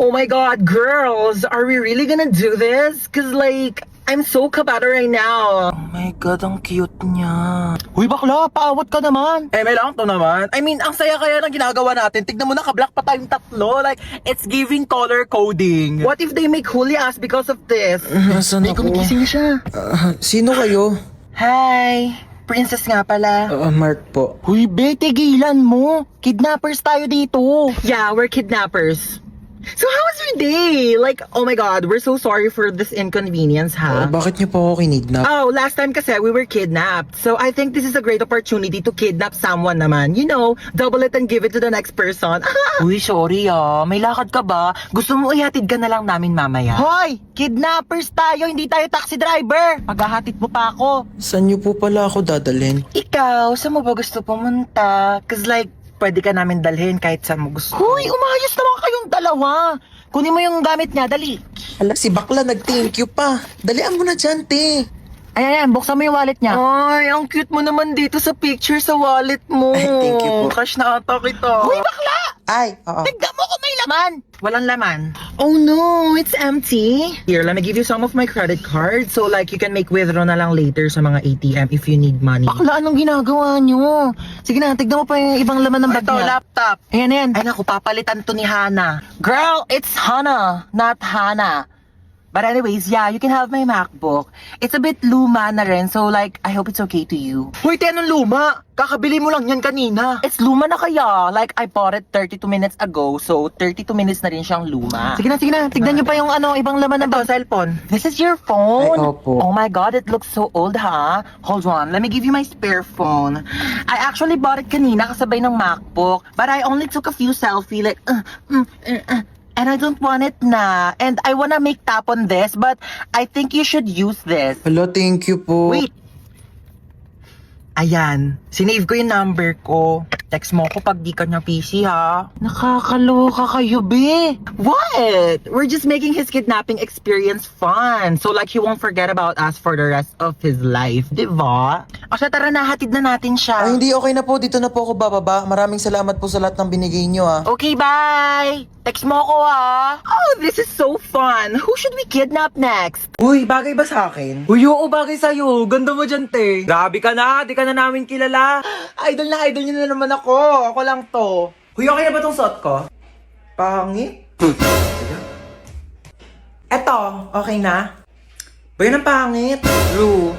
Oh my god, girls, are we really gonna do this? Cause like, I'm so kabata right now. Oh my God, ang cute niya. Huy bakla, paawat ka naman. May lang to naman. I mean, ang saya kaya ng ginagawa natin. Tignan mo, naka-black pa tayong tatlo. Like, it's giving color coding. What if they make huli us because of this? Nasaan May ako? gumigising na siya. Sino kayo? Hi, princess nga pala. Mark po. Huy, be, tigilan mo. Kidnappers tayo dito. Yeah, we're kidnappers. So how was your day? Like, oh my god, we're so sorry for this inconvenience, ha? Bakit niyo po ako kinidnap? Oh, last time kasi we were kidnapped. So I think this is a great opportunity to kidnap someone naman. You know, double it and give it to the next person. Uy, sorry may lakad ka ba? Gusto mo ihatid ka na lang namin mamaya? Hoy! Kidnappers tayo, hindi tayo taxi driver! Paghahatid mo pa ako. Saan niyo po pala ako dadalhin? Ikaw, saan mo ba gusto pumunta? Cause like, pwede ka namin dalhin kahit saan mo gusto. Hoy, umayos naman kayong dalawa. Kunin mo yung gamit niya, dali. Ala, si bakla nag-thank you pa. Dalian mo na dyan, te. Ayan, buksan mo yung wallet niya. Ay, ang cute mo naman dito sa picture sa wallet mo. Ay, thank you po. Cash na ata kita. Hoy, bakla! Ay, oo. Tignan mo kung may laman! Walang laman. Oh no, it's empty. Here, let me give you some of my credit cards so like you can make withdraw na lang later sa mga ATM if you need money. Bakla, anong ginagawa nyo? Sige na, tignan mo pa yung ibang laman ng bag niya. Ito, laptop. Ayan. Ay naku, papalitan to ni Hana. Girl, it's Hana, not Hana. But anyways, yeah, you can have my MacBook. It's a bit luma na rin, so like, I hope it's okay to you. Hoy, anong luma? Kakabili mo lang yan kanina. It's luma na kaya. Like, I bought it 32 minutes ago, so 32 minutes na rin siyang luma. Sige na. Tignan niyo pa yung ibang laman ng cellphone. This is your phone? Ay, opo. Oh my God, it looks so old, ha? Hold on, let me give you my spare phone. I actually bought it kanina kasabay ng MacBook, but I only took a few selfie, like, and I don't want it na. And I wanna make tap on this, but I think you should use this. Hello, thank you po. Wait. Ayan, sinave ko yung number ko. Text mo ko pag di ka niya PC, ha? Nakakaloka kayo, be. What? We're just making his kidnapping experience fun. So like he won't forget about us for the rest of his life, di ba? O siya, tara na, hatid na natin siya. Ay, hindi, okay na po. Dito na po ako bababa. Maraming salamat po sa lahat ng binigay niyo, Okay, bye! Text mo ako, ha? Oh, this is so fun. Who should we kidnap next? Uy, bagay ba sa akin? Uy, oo, bagay sa'yo. Ganda mo dyan, te. Grabe ka na, di ka na namin kilala. Idol niyo na naman ako. Ako lang to. Uy, okay na ba tong suot ko? Pangit? Eto, okay na? Ba yun ang pangit? True.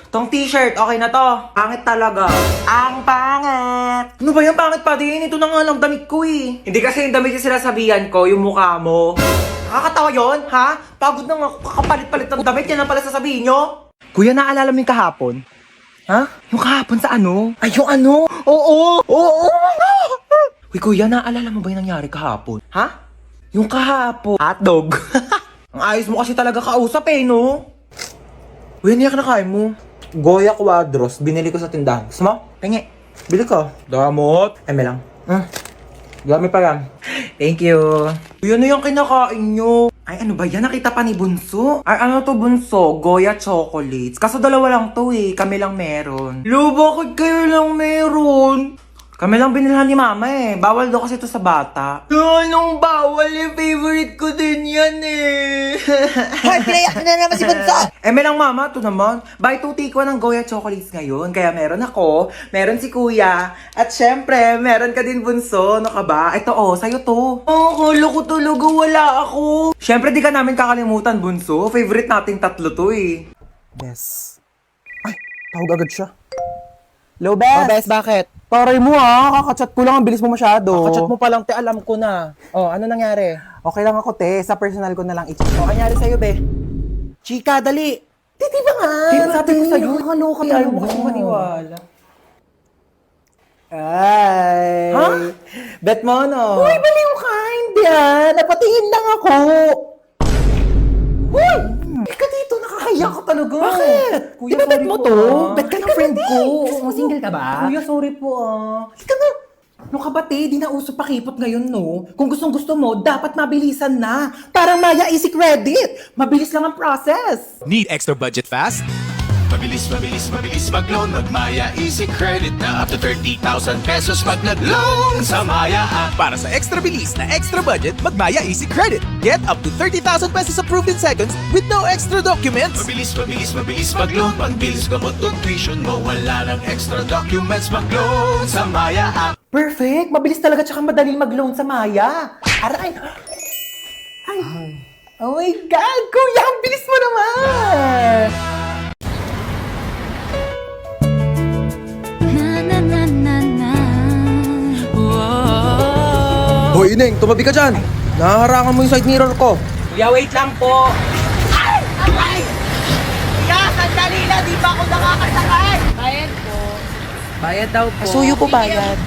Tong t-shirt, okay na to. Pangit talaga. Ang pangit! Ano ba yan? Pangit pa din? Ito na nga lang damit ko eh. Hindi kasi yung damit yung sinasabihan ko, yung mukha mo. Nakakatawa yun, ha? Pagod na nga ako kakapalit-palit ng damit, yan ang pala sasabihin nyo. Kuya, naalala mo yung kahapon? Ha? Yung kahapon sa ano? Ay, yung ano? Oo! Uy, kuya, naalala mo ba yung nangyari kahapon? Ha? Yung kahapon. Hotdog. Ang ayos mo kasi talaga kausap no? Uy, ano yung kinakain mo? Goya Quadros. Binili ko sa tindahan. Gusto mo? Tingi. Bili ko. Damot. Eme lang. Dami pa yan. Thank you. Uy, ano yung kinakain nyo? Ay, ano ba yan? Nakita pa ni Bunso? Ay, ano to Bunso? Goya chocolates. Kaso dalawa lang to Kami lang meron. Lo, bakit kayo lang meron? Kami lang binilhan ni Mama Bawal daw kasi to sa bata. Anong bawal? Favorite ko din yan Hoy, pinayak na naman si Bunso! May lang Mama, to naman. Buy 2 take 1 ng Goya chocolates ngayon. Kaya meron ako, meron si Kuya, at syempre, meron ka din Bunso. Ano ka ba? Ito sa'yo to. Akala ko talaga wala ako. Syempre, di ka namin kakalimutan, Bunso. Favorite nating tatlo to Yes. Ay, tawag agad siya. Hello, Bes. Bes, bakit? Taray mo kakachat ko lang, ang bilis mo masyado. Kakachat mo pa lang, te, alam ko na. Ano nangyari? Okay lang ako, te. Sa personal ko na lang i-chat. Nangyari sa'yo, be? Chika, dali! Di ba nga? Di ba sabi ko sa'yo? Nakakaloka Ay, ayaw mo kasi maniwala. Ay. Ha? Bet mo, no? Uy, baliw ka! Hindi napatingin lang ako. Uy! Ika dito, nakakahiya ka talaga. Bakit? Kuya, di ba bet mo to? Bet ka ng friend ko. Single ka ba? Kuya, sorry po Ika na. No kabate, di na uso pakipot ngayon, no? Kung gustong-gusto mo, dapat mabilisan na. Parang Maya Easy Credit. Mabilis lang ang process. Need extra budget fast? Mabilis, mabilis, mabilis mag-loan. Mag-Maya Easy Credit na up to 30,000 pesos pag nag-loan sa Maya app. Para sa extra bilis na extra budget, mag-Maya Easy Credit. Get up to 30,000 pesos approved in seconds with no extra documents. Mabilis, mabilis, mabilis mag-loan. Pagbilis gamot o tuition mo, wala ng extra documents. Mag-loan sa Maya app. Perfect! Mabilis talaga tsaka madaling mag-loan sa Maya. Aray! Ay! Oh my God! Kuya, ang bilis mo naman! Hoy, Ineng, tumabi ka dyan! Nahaharangan mo yung side mirror ko. Kuya, wait lang po. Ay! Ay! Kuya, sandali na. Di ba ako nakakasakay? Bayad po. Bayad daw po. Suyo po bayad.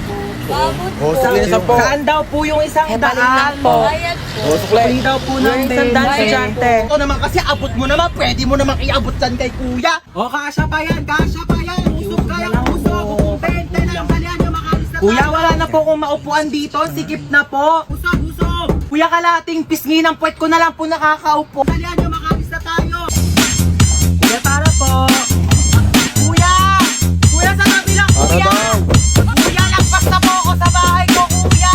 Oh, sige na po. Saan daw po yung isang daan po? Bayad po. Oh, sukli. Hindi daw po ng isang daan Bayad estudyante. Ito naman kasi abot mo naman, pwede mo naman iabot dyan kay kuya. O, kasya pa yan. Kasya pa yan. Usog kayang usog. Kung 20 na lang balian yung makalis na Kuya, wala na po kung maupuan dito, sikip na po. Usog, usog. Kuya, kalating pisngi ng puwet ko na lang po nakakaupo. Balian yung makalis na tayo. Kuya, tara po. Kuya! Kuya, sa tabi lang, kuya! Kuya, lagpas na po ako sa bahay ko, kuya!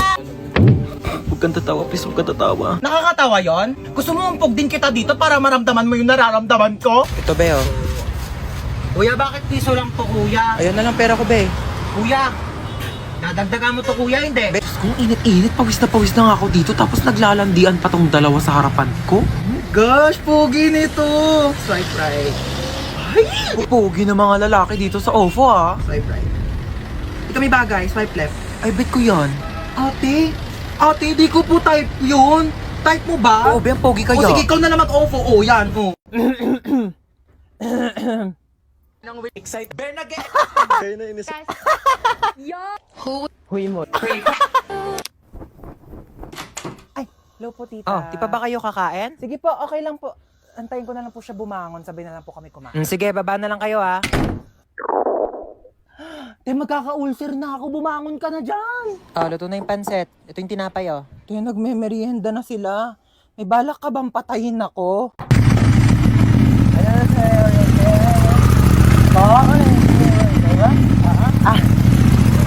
Huwag kang tatawa, please. Huwag kang tatawa. Nakakatawa yon? Gusto mo umpog din kita dito para maramdaman mo yung nararamdaman ko? Ito, Beo. Kuya, bakit piso lang po, kuya? Ayun na lang pera ko, Be. Kuya, dadagdagan mo to, kuya, hindi? Be, kung init-init, pawis na nga ako dito. Tapos naglalandian pa tong dalawa sa harapan ko. Gosh, pogi nito! Swipe right. Pupugi ng mga lalaki dito sa OFO, ah. Swipe right. Ito may bagay, swipe left. Ay, bet ko yan. Ate, di ko po type yun. Type mo ba? Oo, Be, ang pogi O kaya. sige, ikaw na lang mag-ofo. O, yan. O. Excite Bear na get! Huy mo. Hello po, tita. Oh, di pa ba kayo kakain? Sige po, okay lang po. Antayin ko na lang po siya bumangon. Sabay na lang po kami kumain. Sige, baba na lang kayo ah. Te, magkaka-ulcer na ako. Bumangon ka na dyan. Oh, luto na yung pansit. Ito yung tinapay oh. Te, nagme-merienda na sila. May balak ka bang patayin ako?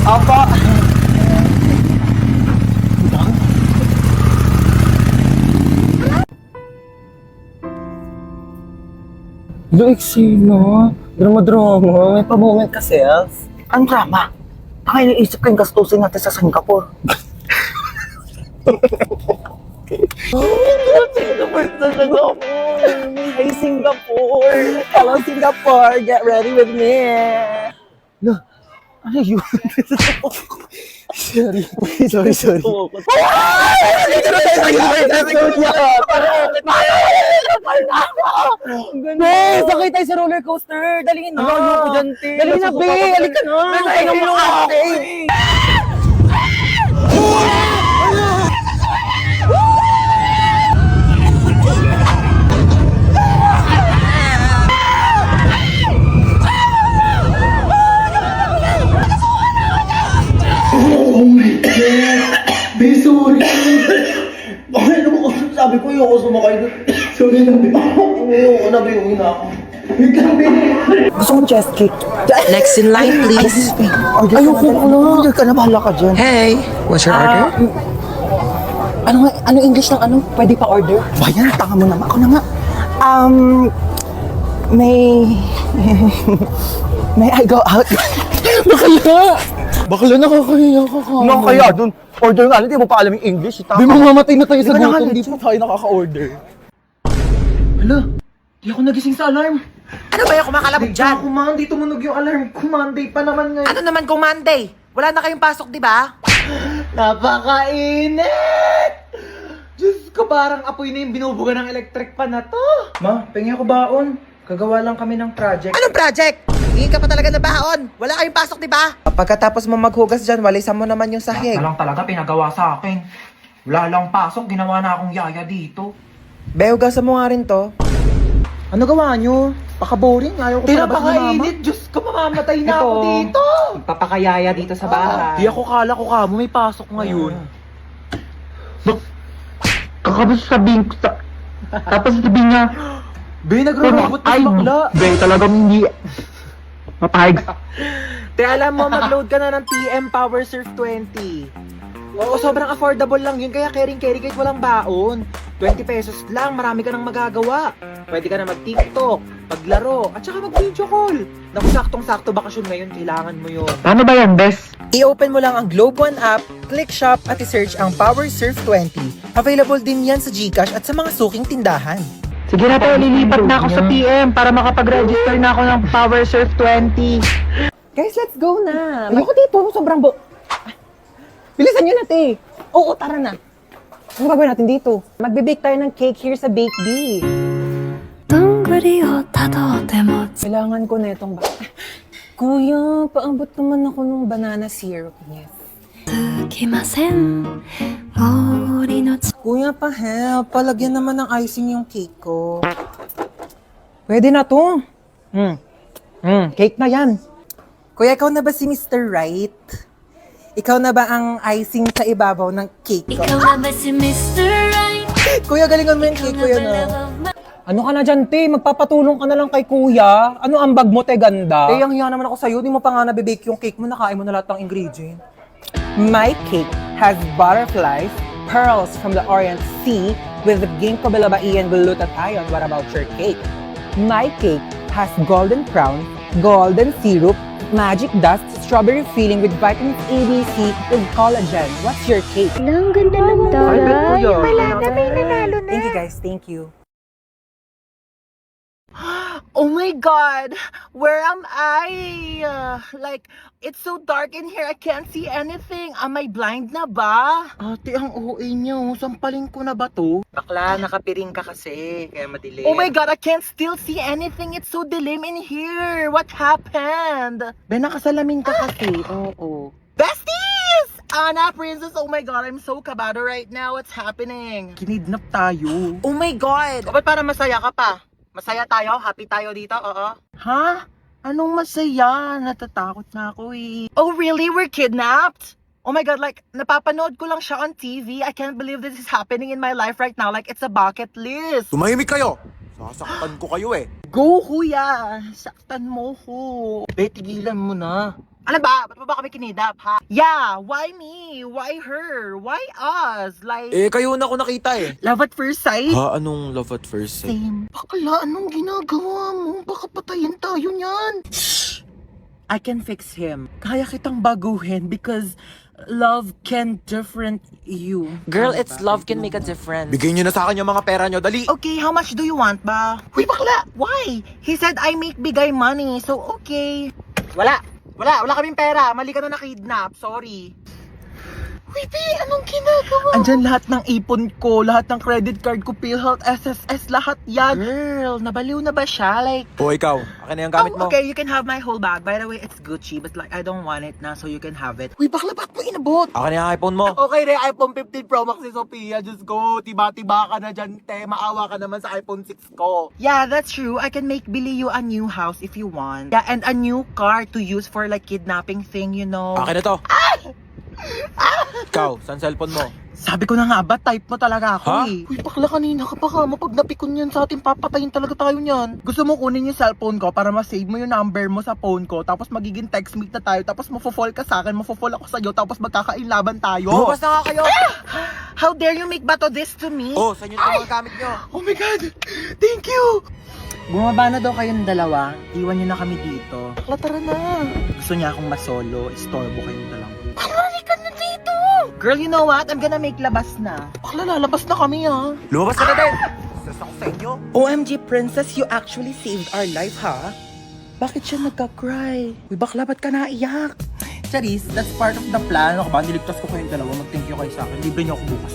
Opo. Luixi, no? Drama-drama. May pa-moment ka, self. Ang drama? Ang iniisip ko yung gastusin natin sa Singapore. Singapore sa Singapore. Ay, Singapore. Hello, Singapore. Get ready with me. No. Ano yun? Sorry. Sorry. Be, sakay tayo sa roller coaster. Dali na. Ayoko dyan, te. Dali na, Be. Halika na. Ayoko mo ate. Bakit naman ko sabi ko yung ako sumakay doon? Sorry na, ayoko na, biuwi na ako. Wait lang, baby. Gusto kong chest kick. Next in line, please. Ayoko na. Order ka na, bahala ka dyan. Hey, what's your order? Ano English ng ano? Pwede pa order? Bayan, tanga mo naman. Ako na nga. May I go out? Bakla nakakahiya ka ka. Kaya dun. Order nga, hindi mo pa alam yung English. Di mamamatay na tayo sa Di ba gutom. nakaka- Di pa tayo nakaka-order. Hala, di ako nagising sa alarm. Ano ba yung kumakalabog dyan? Monday, tumunog yung alarm ko. Monday pa naman ngayon. Ano naman kung Monday? Wala na kayong pasok, di ba? Napakainit! Diyos ko, parang apoy na yung binubuga ng electric pan na to. Ma, pengi ako baon. Gagawa lang kami ng project. Anong project? Hindi ka pa talaga na baon. Wala kayong pasok, di ba? Pagkatapos mo maghugas dyan, walisan mo naman yung sahig. Walang talaga pinagawa sa akin. Wala lang pasok, ginawa na akong yaya dito. Be, hugasan mo nga rin to. Ano gawa nyo? Paka-boring. Ayaw ko Tira, palabas ni mama. pakainit. Diyos ko, mamamatay na ako dito. Papakayaya dito sa bahay. Di ako kala ko ka mo, may pasok ngayon. Kakabas sabihin ko sa... Tapos sabihin niya, Be, nagro-robot na si bakla. Be, talagang hindi. Mapahig. Te, alam mo, mag-load ka na ng TM Power Surf 20. Oo, sobrang affordable lang yun, kaya carry kahit walang baon. 20 pesos lang, marami ka nang magagawa. Pwede ka na mag-TikTok, maglaro, at saka mag-video call. Naku, saktong-sakto bakasyon ngayon, kailangan mo yun. Paano ba yan, Bes? I-open mo lang ang Globe One app, click shop at i-search ang Power Surf 20. Available din yan sa GCash at sa mga suking tindahan. Sige na to, lilipat na ako sa PM para makapag-register na ako ng Power Surf 20. Guys, let's go na. Ayoko dito, sobrang Bilisan nyo na, te. Oo, tara na. Ano gagawin natin dito? Magbe-bake tayo ng cake here sa Bake Bee. どんぐりをたどっても Kailangan ko na itong Kuya, paambot naman ako ng banana syrup niya. つきません氷の Kuya, pa-help. Palagyan naman ng icing yung cake ko. Pwede na to. Cake na yan. Kuya, ikaw na ba si Mr. Right? Ikaw na ba ang icing sa ibabaw ng cake ko? いかがばし Mr. Right Kuya, galingan mo yung cake, kuya na. Ano ka na dyan, te? Magpapatulong ka na lang kay kuya. Ano ang bag mo, te, ganda? Eh, ang hiya naman ako sa'yo. Di mo pa nga nabibake yung cake mo. Nakain mo na lahat ng ingredient. My cake has butterflies, pearls from the Orient Sea with ginkgo biloba and glutathione. What about your cake? My cake has golden crown, golden syrup, magic dust, strawberry filling with vitamins A, B, C, with collagen. What's your cake? Ang ganda ng taray. Thank you, guys. Thank you. Oh my God! Where am I? Like, it's so dark in here, I can't see anything. Am I blind na ba? Ate, ang OA niyo. Sampalin ko na ba to? Bakla, nakapiring ka kasi, kaya madilim. Oh my God, I can't still see anything. It's so dilim in here. What happened? Ben, nakasalamin ka kasi. Oo. Besties! Anna, Princess, oh my God, I'm so kabado right now. What's happening? Kinidnap tayo. Oh my God! Ba't para masaya ka pa? Masaya tayo? Happy tayo dito? Oo. Ha? Anong masaya? Natatakot na ako eh. Oh really? We're kidnapped? Oh my God, like, napapanood ko lang siya on TV. I can't believe this is happening in my life right now. Like, it's a bucket list. Tumahimik kayo! Sasaktan ko kayo eh. Go, kuya! Saktan mo ko. Be, tigilan mo na. Ano ba? Ba't mo ba kami kinidap, ha? Yeah, why me? Why her? Why us? Like, Eh, kayo na ako nakita eh. love at first sight? Ha? Anong love at first sight? Same. Bakla, anong ginagawa mo? Baka patayin tayo niyan. Shh! I can fix him. Kaya kitang baguhin because love can different you. Girl, it's love can make a difference. Bigay nyo na sa akin yung mga pera nyo, dali! Okay, how much do you want ba? Uy, bakla! Why? He said I make bigay money, so okay. Wala kaming pera. Mali ka na nakidnap. Sorry. Uy, P, anong ginagawa? Andyan lahat ng ipon ko, lahat ng credit card ko, PhilHealth, SSS, lahat yan. Girl, nabaliw na ba siya? Like, O ikaw, akin na yung gamit mo. okay, you can have my whole bag. By the way, it's Gucci, but like, I don't want it na, so you can have it. Uy, bakla, ba't mo inabot? Akin na yung iPhone mo. Okay, re, iPhone 15 Pro Max si Sophia. Just go, tiba-tiba ka na dyan, te. Maawa ka naman sa iPhone 6 ko. Yeah, that's true. I can make Billy you a new house if you want. Yeah, and a new car to use for like kidnapping thing, you know. Akin na to. Ikaw, saan cellphone mo? Sabi ko na nga ba, type mo talaga ako Ha? eh. Uy, bakla kanina ka pa ka mo. Pag napikon yan sa atin, papatayin talaga tayo niyan. Gusto mo kunin yung cellphone ko para ma-save mo yung number mo sa phone ko. Tapos magiging text meet na tayo. Tapos mafo-fall ka sa akin, mafo-fall ako sa'yo. Tapos magkakainlaban tayo. Lumabas na nga kayo! How dare you make bato this to me? Oh, saan yun yung mga gamit nyo? Oh my God! Thank you! Bumaba na daw kayong dalawa. Iwan niyo na kami dito. Bakla, tara na. Gusto niya akong masolo. Istorbo kayong dalawa. Bakla, ka na dito! Girl, you know what? I'm gonna make labas na. Bakla, lalabas na kami ha. Lumabas ka na din! Stress ako sa inyo. OMG, Princess, you actually saved our life, ha? Bakit siya nagka-cry? Uy, bakla, ba't ka naiyak? Charis, that's part of the plan. Ako ba, niligtas ko kayong dalawa. Mag-thank you kayo sa akin. Libre niyo ako bukas.